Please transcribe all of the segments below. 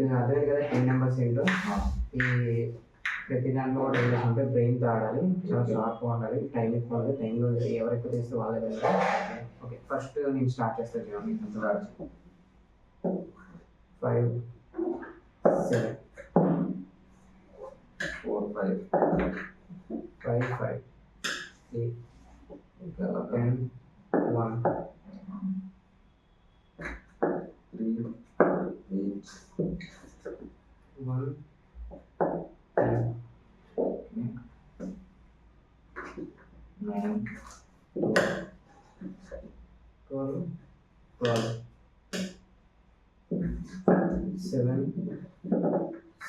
మీకు అర్థమైంది కదా 10 నెంబర్స్ ఏంటో. ఈ ప్రతి దాంట్లో కూడా ఏం చేస్తుంటే బ్రెయిన్తో ఆడాలి, చాలా షార్ప్గా ఉండాలి, టైం ఎక్కువ ఉంది, టైంలో ఎవరు ఎక్కువ చేస్తే వాళ్ళే వెళ్ళాలి. ఓకే, ఫస్ట్ నేను స్టార్ట్ చేస్తాను చూడండి. 5 7 4 5 5 5 8 10 1 3 8 1 10 9 12 12 7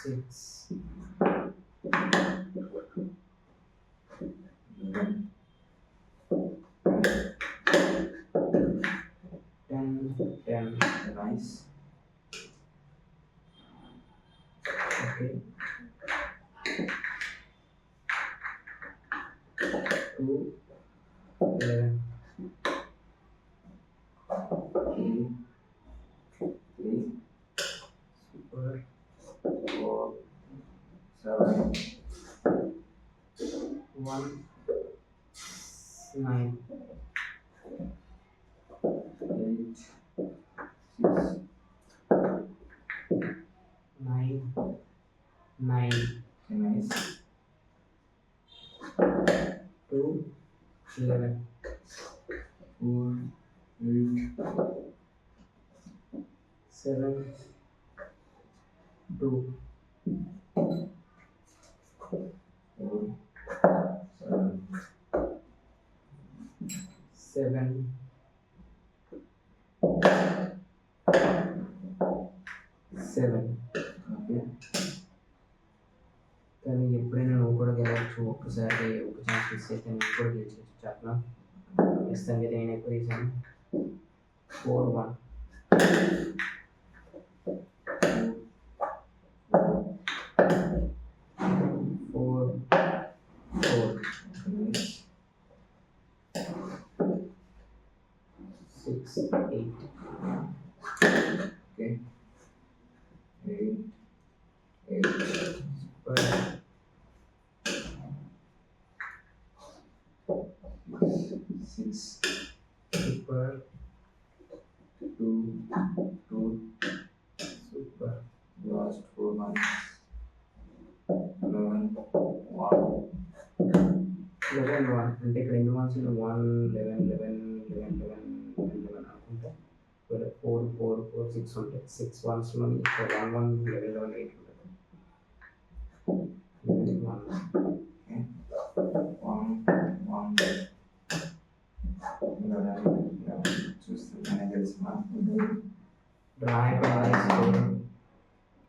6 10 10. nice. Okay. 2 11 3 super 4 7 1 9 8 6 9 9 nice. 2 11 4 8 7 2 4 7 7 7. okay. కానీ ఎప్పుడైనా నువ్వు కూడా గెలవచ్చు. ఒక్కసారి ఒక ఛాన్స్ మిస్ అయితే నువ్వు కూడా గెలిచవచ్చు. చెప్పనా ప్రస్తుతానికి నేను ఎక్కువ తీసాను. 4 1 4 4 6 8 okay. 8 8 super 6 super 2 2 super last 4 months 11 1 11 1 అంటే ఇక్కడ ఎన్ని వన్స్ 1 11 11 11 11 11 అనుకుంటే 4 4 4 6 ఉంటాయి. 6 వన్స్లో 1 1 11 11 8 ఉంటుంది. 1 చూస్తే తెలిసిన డ్రా అయిపోయింది.